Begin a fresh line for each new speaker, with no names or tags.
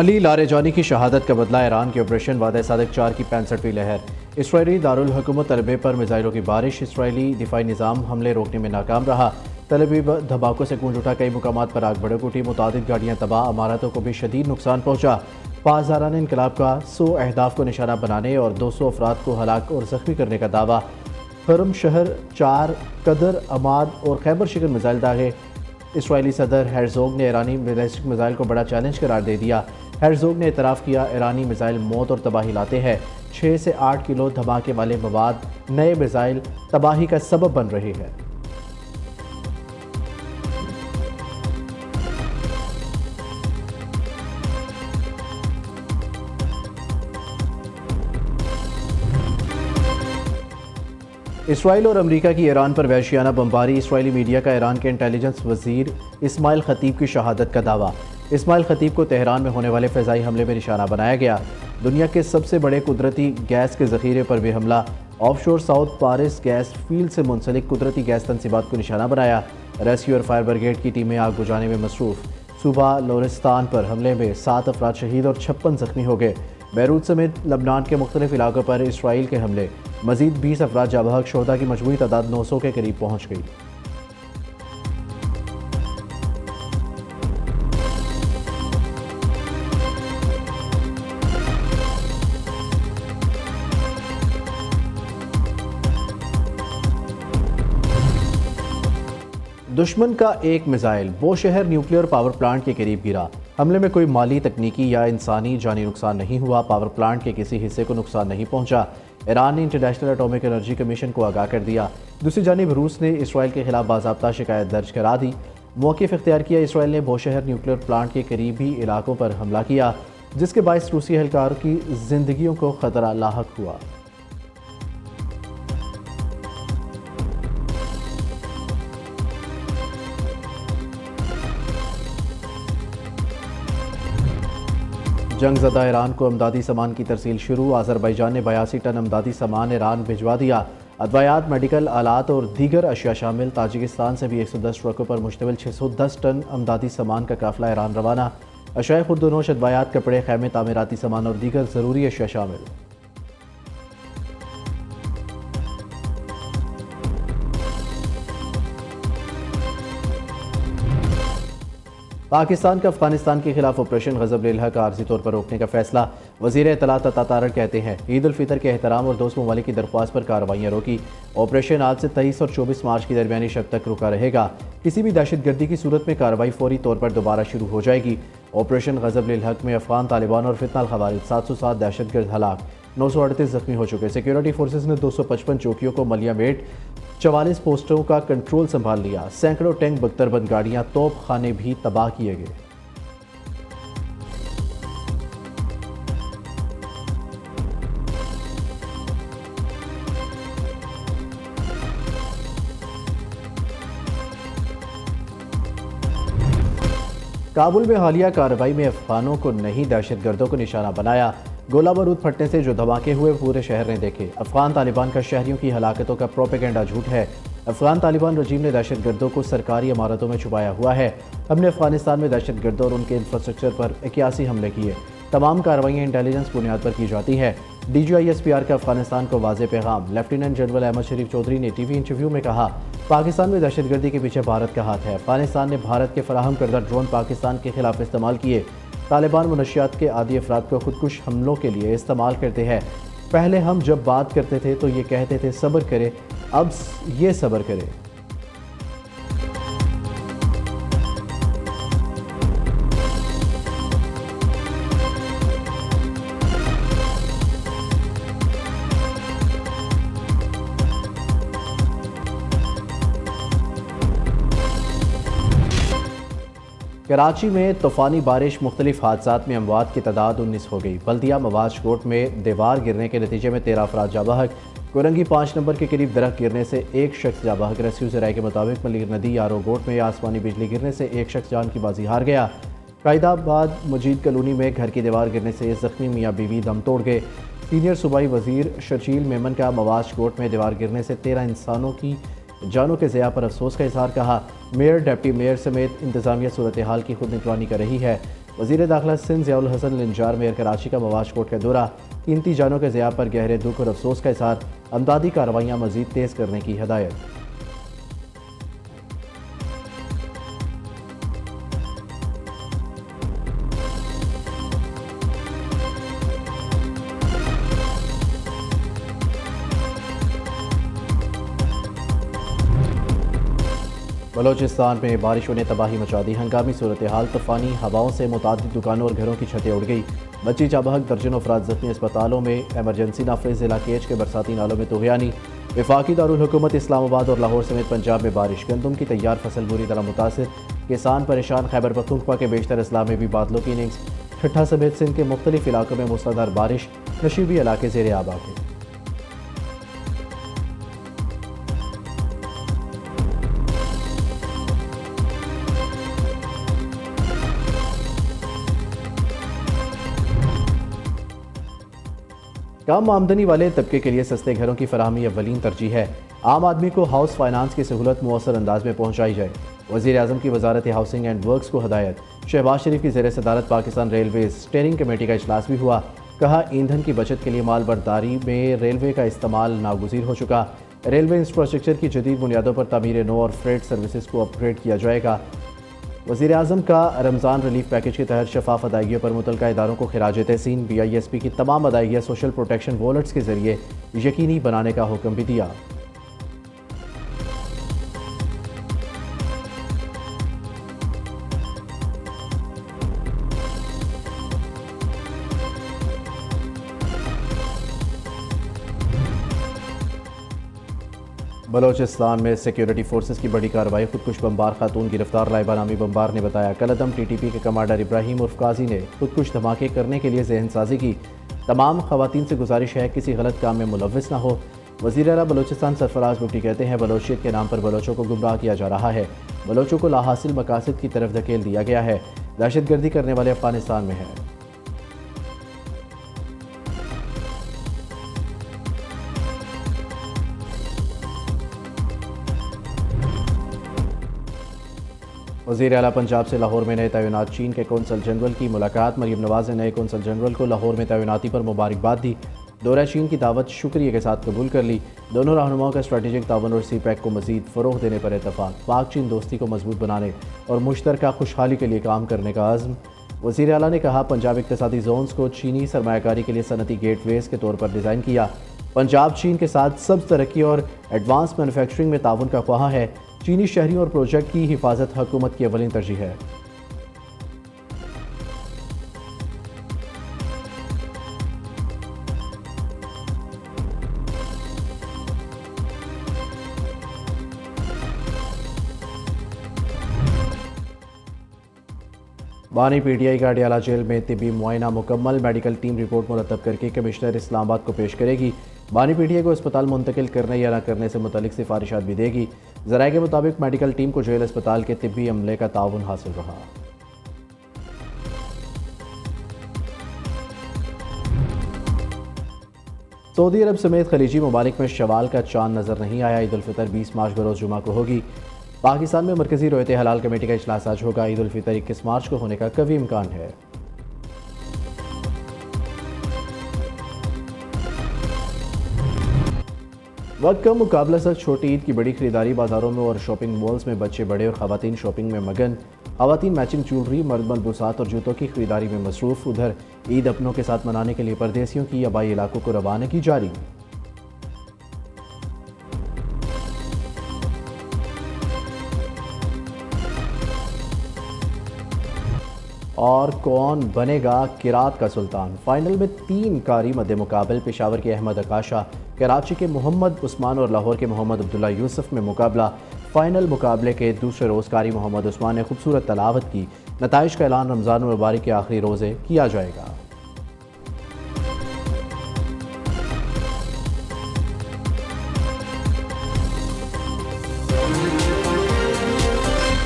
अली लारेजानी की शहादत का बदला ईरान के ऑपरेशन वादा-ए-सादिक 4 की 65वीं लहर। इसराइली दारुल हुकूमत तलबे पर मिसाइलों की बारिश। इसराइली दिफाई निज़ाम हमले रोकने में नाकाम रहा। तलबी धमाकों से गूंज उठा, कई मुकामात पर आग भड़क उठी, मुतादिद गाड़ियाँ तबाह, इमारतों को भी शदीद नुकसान पहुँचा। पासदारान इनकलाब का 100 अहदाफ को निशाना बनाने और 200 अफराद को हलाक और जख्मी करने का दावा। खरम शहर 4, कदर, अमाद और खैबर शिकन मिसाइल दागे। इसराइली सदर हेर्ज़ोग ने ईरानी बैलिस्टिक मिसाइल को बड़ा चैलेंज करार दे दिया। हेर्ज़ोग ने इतराफ़ किया, ईरानी मिसाइल मौत और तबाही लाते हैं। 6 से 8 किलो धमाके वाले मवाद नए मिसाइल तबाही का सबब बन रहे हैं। इसराइल और अमेरिका की ईरान पर वहशियाना बमबारी। इसराइली मीडिया का ईरान के इंटेलिजेंस वजीर इस्माइल खतीब की शहादत का दावा। इस्माइल खतीब को तेहरान में होने वाले फ़िज़ाई हमले में निशाना बनाया गया। दुनिया के सबसे बड़े कुदरती गैस के ज़ख़ीरे पर भी हमला। Offshore south Pars gas field से मुंसलिक कुदरती गैस तनसीबात को निशाना बनाया। रेस्क्यू और फायर ब्रिगेड की टीमें आग बुझाने में मसरूफ़। सूबा लोरिस्तान पर हमले में 7 अफराद शहीद और 56 जख्मी हो गए। बैरूत समेत लबनान के मुख्तलिफ इलाकों पर इसराइल के हमले। मजीद 20 अफराद जाँ बहक, शोहदा की मजमूई तादाद 900 के करीब पहुँच गई। दुश्मन का एक मिसाइल बोशहर न्यूक्लियर पावर प्लांट के करीब गिरा। हमले में कोई माली, तकनीकी या इंसानी जानी नुकसान नहीं हुआ। पावर प्लांट के किसी हिस्से को नुकसान नहीं पहुंचा। ईरान ने इंटरनेशनल एटॉमिक एनर्जी कमीशन को आगाह कर दिया। दूसरी जानिब रूस ने इसराइल के खिलाफ बाज़ाब्ता शिकायत दर्ज करा दी। मौक़िफ़ इख्तियार किया। इसराइल ने बोशहर न्यूक्लियर प्लांट के करीबी इलाकों पर हमला किया, जिसके बायस रूसी एहलकारों की जिंदगियों को खतरा लाहक हुआ। जंगज़दा ईरान को अमदादी सामान की तरसील शुरू। आज़रबाईजान ने 82 टन अमदादी सामान ईरान भिजवा दिया। अद्वियात, मेडिकल आलात और दीगर अशिया शामिल। ताजिकिस्तान से भी 110 ट्रकों पर मुश्तमिल 610 टन अमदादी सामान का काफिला ईरान रवाना। अशिया खुर्दनोश, अद्वियात, कपड़े, खैमे, तामीराती सामान और दीगर ज़रूरी अशिया शामिल। पाकिस्तान का अफगानिस्तान के खिलाफ ऑपरेशन ग़ज़ब-ए-लेल्ह का आर्जी तौर पर रोकने का फैसला। वज़ीर इत्तलात अता तारड़ कहते हैं, ईद उल फितर के एहतराम और दोस्त ममालिक की दरख्वास्त पर कार्रवाइयाँ रोकी। ऑपरेशन आज से 23 और 24 मार्च की दरमियानी शब तक रुका रहेगा। किसी भी दहशतगर्दी की सूरत में कार्रवाई फौरी तौर पर दोबारा शुरू हो जाएगी। ऑपरेशन ग़ज़ब-ए-लेल्ह में अफगान तालिबान और फितना अल-ख़वारिज 707 दहशतगर्द हलाक, 938 जख्मी हो चुके। सिक्योरिटी फोर्सेज ने 255 चौकियों को मलियामेट, 44 पोस्टों का कंट्रोल संभाल लिया। सैकड़ों टैंक, बख्तरबंद गाड़ियां, तोप खाने भी तबाह किए गए। काबुल में हालिया कार्रवाई में अफगानों को नहीं, दहशतगर्दों को निशाना बनाया। गोला बारूद फटने से जो धमाके हुए पूरे शहर ने देखे। अफगान तालिबान का शहरियों की हलाकतों का प्रोपेगेंडा झूठ है। अफगान तालिबान रजीम ने दहशतगर्दों को सरकारी इमारतों में छुपाया हुआ है। हमने अफगानिस्तान में दहशतगर्दों और उनके इंफ्रास्ट्रक्चर पर 81 हमले किए। तमाम कार्रवाइयाँ इंटेलिजेंस बुनियाद पर की जाती हैं। DGISPR का अफगानिस्तान को वाज़ेह पैगाम। लेफ्टिनेंट जनरल अहमद शरीफ चौधरी ने टीवी इंटरव्यू में कहा, पाकिस्तान में दहशतगर्दी के पीछे भारत का हाथ है। अफगानिस्तान ने भारत के फराहम करदा ड्रोन पाकिस्तान के खिलाफ इस्तेमाल किए। तालिबान मनशियात के आदी अफराद को खुदकुश हमलों के लिए इस्तेमाल करते हैं। पहले हम जब बात करते थे तो ये कहते थे सब्र करें, अब ये सब्र करें। कराची में तूफ़ानी बारिश, मुख्तलिफ हादसात में अमवात की तादाद 19 हो गई। बल्दिया मवाज कोट में दीवार गिरने के नतीजे में 13 अफराद जाँ बहक। कोरंगी 5 नंबर के करीब दरख्त गिरने से एक शख्स जाँ बहक। रेस्क्यू ज़राए के मुताबिक मलिर नदी यारो गोट में आसमानी बिजली गिरने से एक शख्स जान की बाजी हार गया। कायदाबाद मजीद कॉलोनी में घर की दीवार गिरने से जख्मी मियाँ बीवी दम तोड़ गए। सीनियर सूबाई वजीर शर्जील मेमन का मवाज कोट में दीवार गिरने से 13 इंसानों की जानों के ज़िया पर अफसोस का इजहार। कहा, मेयर, डिप्टी मेयर समेत इंतजामिया सूरत हाल की खुद निगरानी कर रही है। वज़ीर दाखिला सिंध ज़ियाउल हसन लिंजार मेयर कराची का मवाज कोर्ट का दौरा, कीमती जानों के ज़िया पर गहरे दुख और अफसोस का इज़हार, अमदादी कार्रवाइयाँ मज़ीद तेज़ करने की हदायत। बलोचिस्तान में बारिशों ने तबाही मचा दी, हंगामी सूरत हाल, तूफ़ानी हवाओं से मुतादिद दुकानों और घरों की छतें उड़ गई, बच्ची चाबहक, दर्जनों अफराद जख्मी, अस्पतालों में एमरजेंसी नाफिज, जिला केच के बरसाती नालों में तुग़यानी। वफाकी दारुल हुकूमत इस्लामाबाद और लाहौर समेत पंजाब में बारिश, गंदम की तैयार फसल बुरी तरह मुतासिर, किसान परेशान। खैबर पख्तूनख्वा के बेशतर अजला में भी बादलों की इनिंग्स, ठट्ठा समेत सिंध के मुख्तलिफ इलाकों में मूसलाधार बारिश, नशीबी इलाके ज़ेरे आब आ गए। कम आमदनी वाले तबके के लिए सस्ते घरों की फराहमी अव्वलीन तरजीह है। आम आदमी को हाउस फाइनेंस की सहूलत मुअस्सर अंदाज में पहुँचाई जाए। वज़ीर आज़म की वजारत हाउसिंग एंड वर्क्स को हदायत। शहबाज शरीफ की ज़ेर सदारत पाकिस्तान रेलवे स्टीयरिंग कमेटी का इजलास भी हुआ। कहा, ईंधन की बचत के लिए माल बर्दारी में रेलवे का इस्तेमाल नागुज़ीर हो चुका। रेलवे इंफ्रास्ट्रक्चर की जदीद बुनियादों पर तामीर नो और फ्रेट सर्विसेज को अपग्रेड किया जाएगा। वज़ीर आज़म का रमज़ान रिलीफ पैकेज के तहत शफाफ अदायगियों पर मुतल्लिका इदारों को खिराज तहसीन। BISP की तमाम अदायगियाँ सोशल प्रोटेक्शन वॉलेट्स के जरिए यकीनी बनाने का हुक्म भी दिया। बलोचिस्तान में सिक्योरिटी फोर्सेस की बड़ी कार्रवाई, खुदकुश बमबार खातून गिरफ्तार। लाइबा नामी बमबार ने बताया, कलअदम TTP के कमांडर इब्राहिम उर्फ काजी ने खुदकुश धमाके करने के लिए जहन साजी की। तमाम खवातीन से गुजारिश है किसी गलत काम में मुलव्विस न हो। वज़ीर आला बलोचिस्तान सरफराज भुट्टी कहते हैं, बलोचियत के नाम पर बलोचों को गुमराह किया जा रहा है, बलोचों को लाहासिल मकासद की तरफ धकेल दिया गया है। दहशतगर्दी करने वाले अफगानिस्तान में है। वज़ीर आला पंजाब से लाहौर में नए तैनात चीन के कौंसल जनरल की मुलाकात। मरीम नवाज ने नए कौंसल जनरल को लाहौर में तैनाती पर मुबारकबाद दी। दौरा चीन की दावत शुक्रिया के साथ कबूल कर ली। दोनों रहनुमाओं का स्ट्रेटेजिक तावन और CPEC को मजीद फ़रोग़ देने पर इत्तफ़ाक़। पाक चीन दोस्ती को मजबूत बनाने और मुश्तरका खुशहाली के लिए काम करने का अज़्म। वज़ीर आला ने कहा, पंजाब इक़्तिसादी जोन्स को चीनी सरमायाकारी के लिए सनती गेटवेज़ के तौर पर डिज़ाइन किया। पंजाब चीन के साथ सब्ज़ तरक्की और एडवांस मैन्युफैक्चरिंग में ताउन का ख्वाह है। चीनी शहरियों और प्रोजेक्ट की हिफाजत हुकूमत की अव्वलीन तरजीह है। बानी PTI का अडियाला जेल में तिबी मुआयना मुकम्मल, मेडिकल टीम रिपोर्ट मुरतब करके कमिश्नर इस्लामाबाद को पेश करेगी। बानी PTI को अस्पताल मुंतकिल करने या न करने से मुतल्लिक सिफारिशात भी देगी। ज़राए के मुताबिक मेडिकल टीम को जेल अस्पताल के तिब्बी अमले का ताउन हासिल रहा। सऊदी अरब समेत खलीजी ममालिक में शवाल का चांद नजर नहीं आया। ईद उल फितर 20 मार्च बरोज़ जुमा को होगी। पाकिस्तान में मरकजी रोयत हलाल कमेटी का इजलास आज होगा। ईद उल फितर 21 मार्च को होने का कभी इम्कान है। वक्त का मुकाबला सच, छोटी ईद की बड़ी खरीदारी बाजारों में और शॉपिंग मॉल्स में बच्चे बड़े और खवातीन शॉपिंग में मगन। खवातीन मैचिंग ज्वेलरी, मर्द मलबूसात और जूतों की खरीदारी में मसरूफ। उधर ईद अपनों के साथ मनाने के लिए परदेसियों की आबाई इलाकों को रवानगी जारी। और कौन बनेगा किरात का सुल्तान? फाइनल में 3 कारी मद्दे मुकाबल। पेशावर के अहमद अकाशा, कराची के मोहम्मद उस्मान और लाहौर के मोहम्मद अब्दुल्ला यूसुफ में मुकाबला। फाइनल मुकाबले के दूसरे रोज़ कारी मोहम्मद उस्मान ने खूबसूरत तलावत की। नताइज का ऐलान रमज़ान मुबारक के आखिरी रोज़े किया जाएगा।